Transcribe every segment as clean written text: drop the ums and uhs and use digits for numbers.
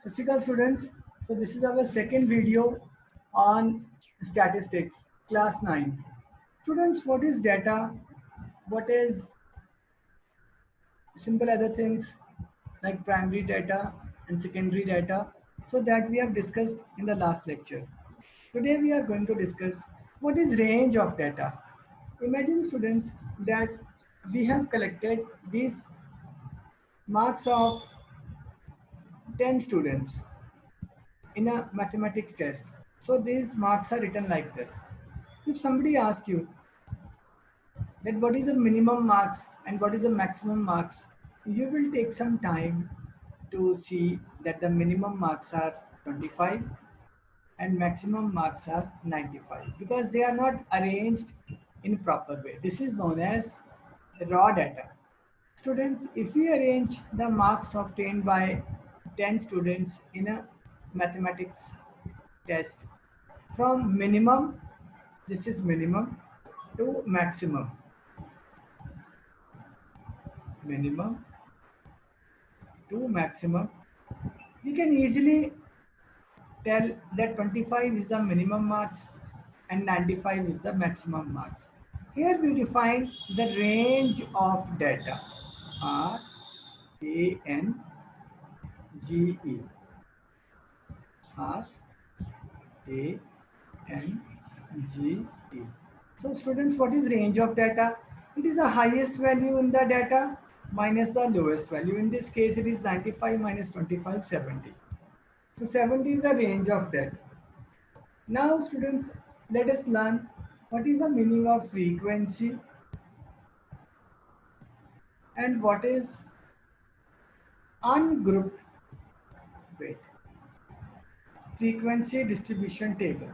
Physical students, so this is our second video on statistics, class 9. Students, what is data? What is simple other things like primary data and secondary data? So that we have discussed in the last lecture. Today we are going to discuss what is range of data. Imagine students that we have collected these marks of 10 students in a mathematics test. So these marks are written like this. If somebody asks you that what is the minimum marks and what is the maximum marks, you will take some time to see that the minimum marks are 25 and maximum marks are 95 because they are not arranged in proper way. This is known as raw data. Students, if we arrange the marks obtained by 10 students in a mathematics test from minimum, this is minimum, to maximum, minimum to maximum, we can easily tell that 25 is the minimum marks and 95 is the maximum marks. Here we define the range of data, RANGE, RANGE. So students, what is range of data? It is the highest value in the data minus the lowest value. In this case, it is 95 minus 25, 70. So 70 is the range of data. Now students, let us learn what is the meaning of frequency and what is ungrouped weight. Frequency distribution table.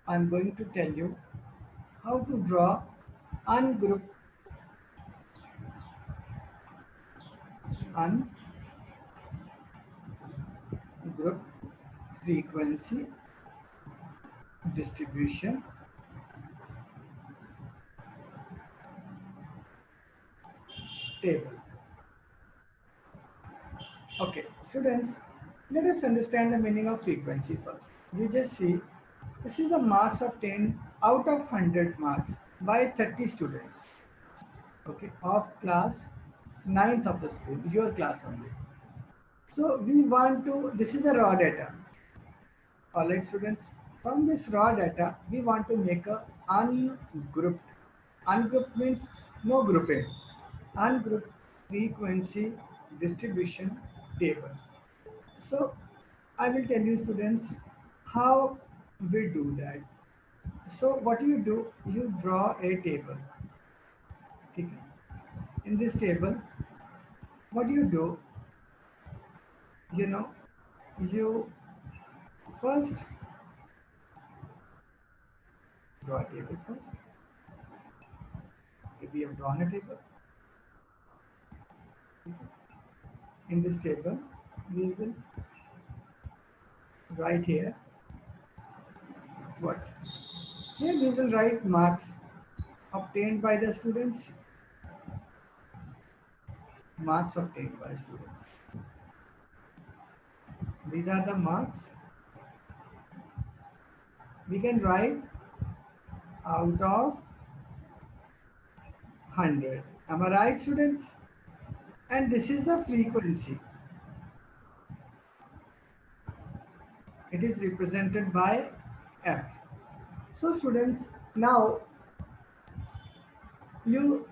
I am going to tell you how to draw ungrouped frequency distribution table. Okay, students, let us understand the meaning of frequency first. You just see, this is the marks obtained out of 100 marks by 30 students, okay, of class 9th of the school, your class only. So we want to, this is the raw data. All right, students, from this raw data, we want to make a ungrouped. Ungrouped means no grouping. Ungrouped frequency distribution table. So I will tell you students how we do that. So what you do, you draw a table. Okay. In this table, what you do, you know, you first draw a table first. Okay, we have drawn a table. In this table, we will write here what? Here we will write marks obtained by the students. Marks obtained by students. These are the marks. We can write out of 100. Am I right, students? And this is the frequency. It is represented by F. So students, now you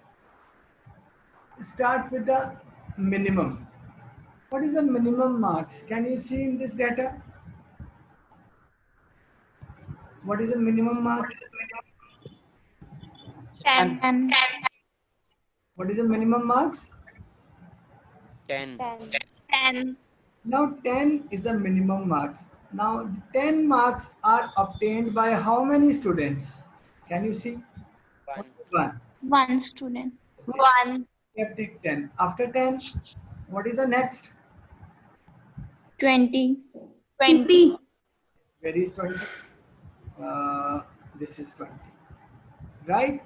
start with the minimum. What is the minimum marks? Can you see in this data? What is the minimum marks? 10. 10. What is the minimum marks? 10. 10. Now 10 is the minimum marks. Now 10 marks are obtained by how many students? Can you see? 1. One. 1 student. 1. We have take 10. After 10, what is the next? 20. 20. Where is 20? This is 20. Right?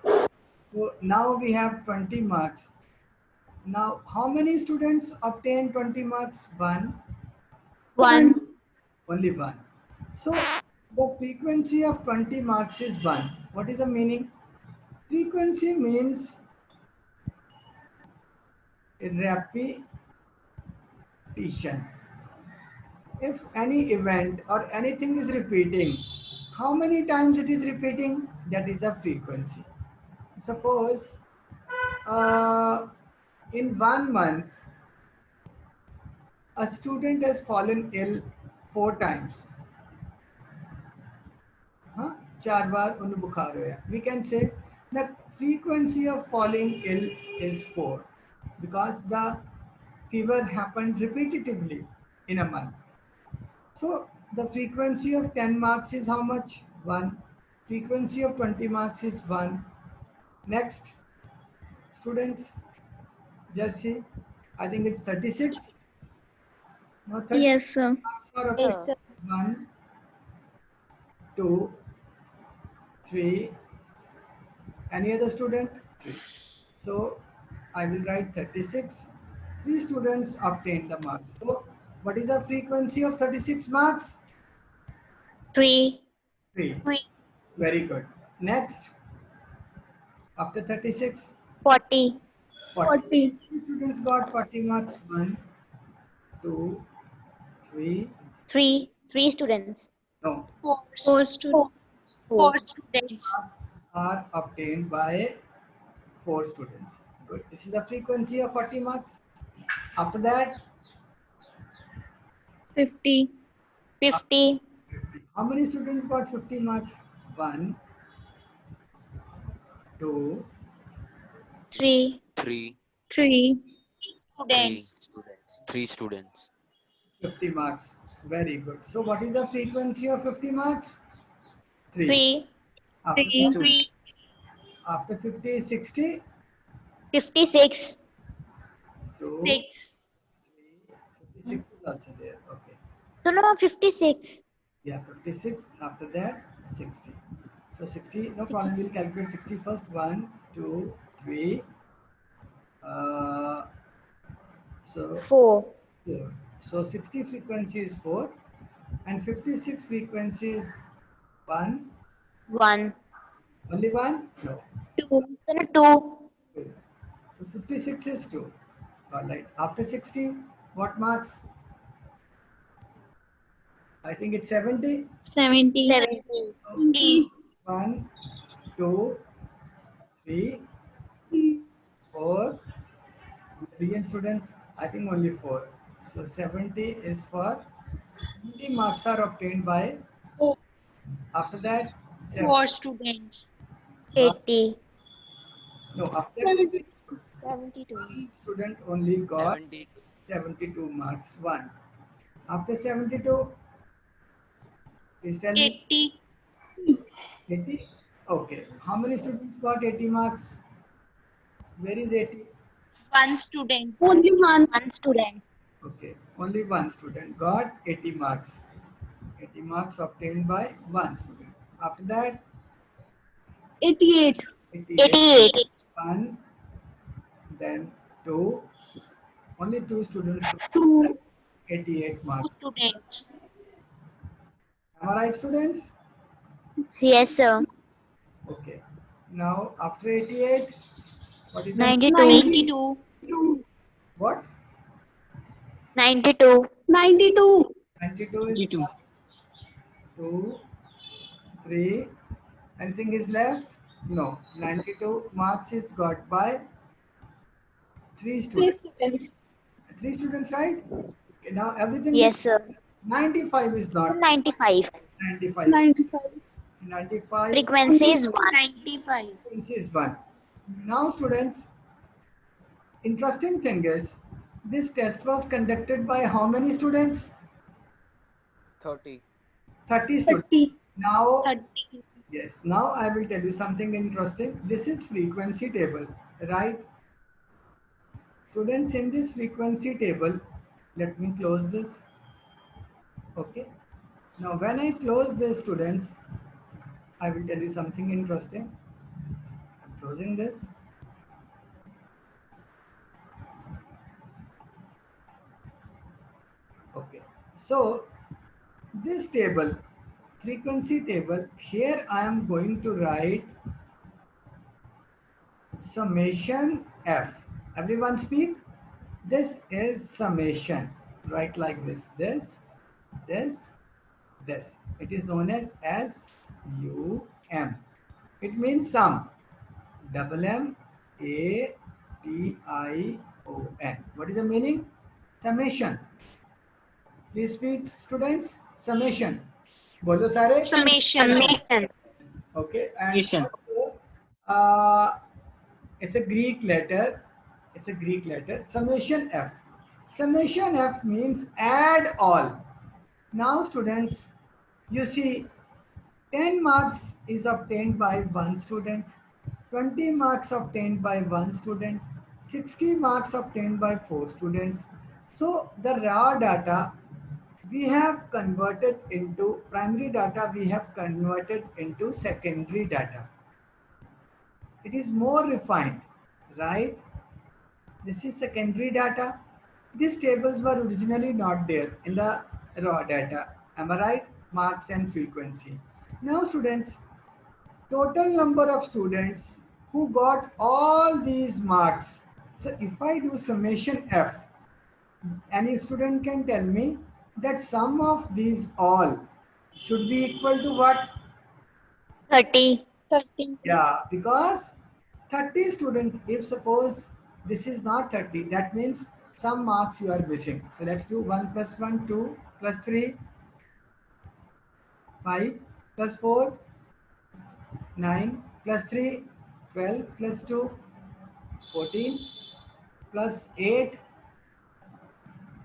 So now we have 20 marks. Now how many students obtain 20 marks? 1, 1. Only 1. So the frequency of 20 marks is 1. What is the meaning? Frequency means repetition. If any event or anything is repeating, how many times it is repeating? That is a frequency. Suppose in 1 month, a student has fallen ill 4 times. हाँ, 4 बार उन्हें बुखार होया. We can say the frequency of falling ill is 4 because the fever happened repetitively in a month. So the frequency of 10 marks is how much? 1. Frequency of 20 marks is 1. Next, students, just see. I think it's 36. Now 30 Yes, sir. marks are of Yes, sir. 1, 2, 3. Any other student? 3. So I will write 36. 3 students obtained the marks. So what is the frequency of 36 marks? 3. 3. Very good. Next, after 36, 40. 40. Students got 40 marks. 1, 2, 3. 3 students. No, 4 students. 4 students. marks are obtained by 4 students. Good. This is the frequency of 40 marks. After that, 50. 50. 50. How many students got 50 marks? 1, 2, 3. 3. 3 3 students. students. 3 students. 50 marks. Very good. So what is the frequency of 50 marks? 3. 3. After 3. 50, after 50 is 60. 56. 2, 6. 56 is also there. Okay. So no, 56. Yeah, 56. After that, 60. So 60, no problem. We'll calculate 60 first. 1, 2, 3. So 4. 4. So 60 frequency is 4. And 56 frequency is 1. 1. Only 1? No. 2. So no, 2. 2. So 56 is 2. Alright. After 60, what marks? I think it's 70. 70. 70. 1, 2, 3, 4. Brilliant students, I think only 4. So 70 is for 70 marks are obtained by. After that, 4 students. One- 80. no, after that, 72. one student only got 72. 72 marks. 1. After 72, please tell me. 80. 80. Okay. How many students got 80 marks? Where is 80? 1 student. Only 1 student. Okay. Only one student got 80 marks. 80 marks obtained by one student. After that, 88. 88. 88. 1, then 2. Only 2 students got 2 88 marks. students. Am I right, students? Yes, sir. Okay. Now, after 88, what is the 92. what? 92. 92. 92 is 2, 3. Anything is left? No. 92 marks is got by 3 students. 3 students, right? Okay, now everything Yes, is sir. 95 is not 95. 95. 95 Frequency is 1. 95. frequency is 1. Now, students, interesting thing is this test was conducted by how many students? 30. 30 students. Now, 30. yes, now I will tell you something interesting. This is frequency table, right? Students, in this frequency table, let me close this. Okay. Now, when I close this, students, I will tell you something interesting. I'm closing this. Okay. So this table, frequency table, here I am going to write summation f. Everyone speak. This is summation. Write like this. This, this. It is known as SUM. It means sum. Double M A T I O N. What is the meaning? Summation. Please speak, students. Summation. Bolo sare. Summation. Okay, and Summation. also, uh, it's a Greek letter. It's a Greek letter. Summation F. Summation F means add all. Now, students, you see, 10 marks is obtained by one student, 20 marks obtained by one student, 60 marks obtained by four students. So, the raw data we have converted into primary data, we have converted into secondary data. It is more refined, right? This is secondary data. These tables were originally not there in the raw data. Am I right? Marks and frequency. Now, students, total number of students who got all these marks. So, if I do summation F, any student can tell me that sum of these all should be equal to what? 30. Yeah, because 30 students, if suppose this is not 30, that means some marks you are missing. So let's do 1 plus 1, 2 plus 3, 5 plus 4, 9 plus 3, 12 plus 2, 14 plus 8,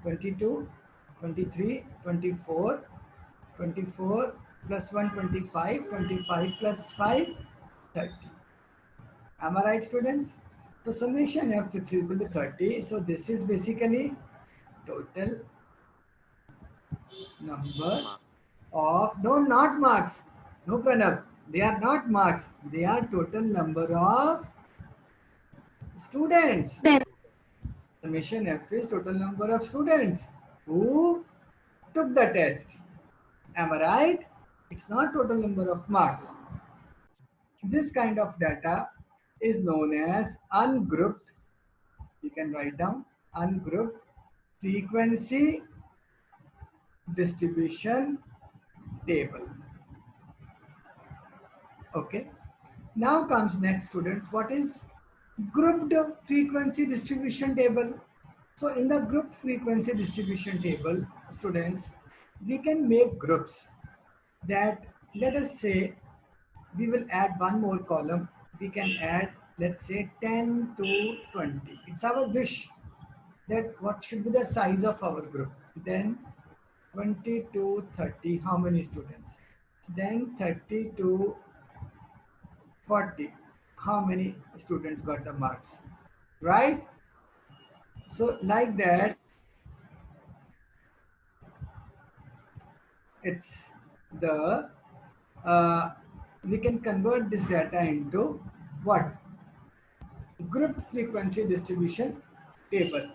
22, 23, 24, 24 plus 1, 25, 25 plus 5, 30. Am I right, students? So summation F is equal to 30. So this is basically total number Mark. of, no, not marks. No, Pranav. They are not marks. They are total number of students. Summation F is total number of students who took the test. Am I right? It's not total number of marks. This kind of data is known as ungrouped. You can write down ungrouped frequency distribution table. Okay. Now comes next, students. What is grouped frequency distribution table? So in the grouped frequency distribution table, students, we can make groups that, let us say, we will add one more column. We can add, let's say, 10 to 20. It's our wish that what should be the size of our group. Then 20 to 30, how many students? Then 30 to 40, how many students got the marks? Right? So like that, it's the, we can convert this data into what? Group frequency distribution table.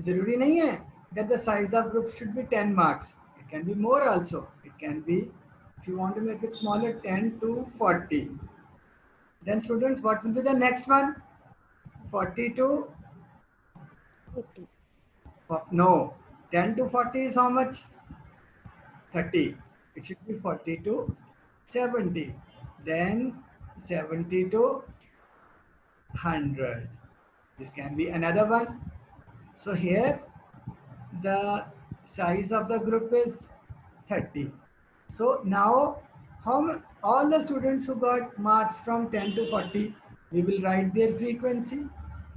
Zaruri nahi hai that the size of group should be 10 marks. It can be more also. It can be, if you want to make it smaller, 10 to 40. Then students, what will be the next one? 40 to, no, 10 to 40 is how much? 30. It should be 40 to 70. Then 70 to 100. This can be another one. So here the size of the group is 30. So now all the students who got marks from 10 to 40, we will write their frequency.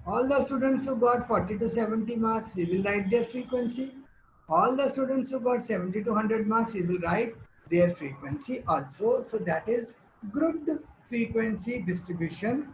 All the students who got 40 to 70 marks, we will write their frequency. All the students who got 70 to 100 marks, we will write their frequency also. So that is grouped frequency distribution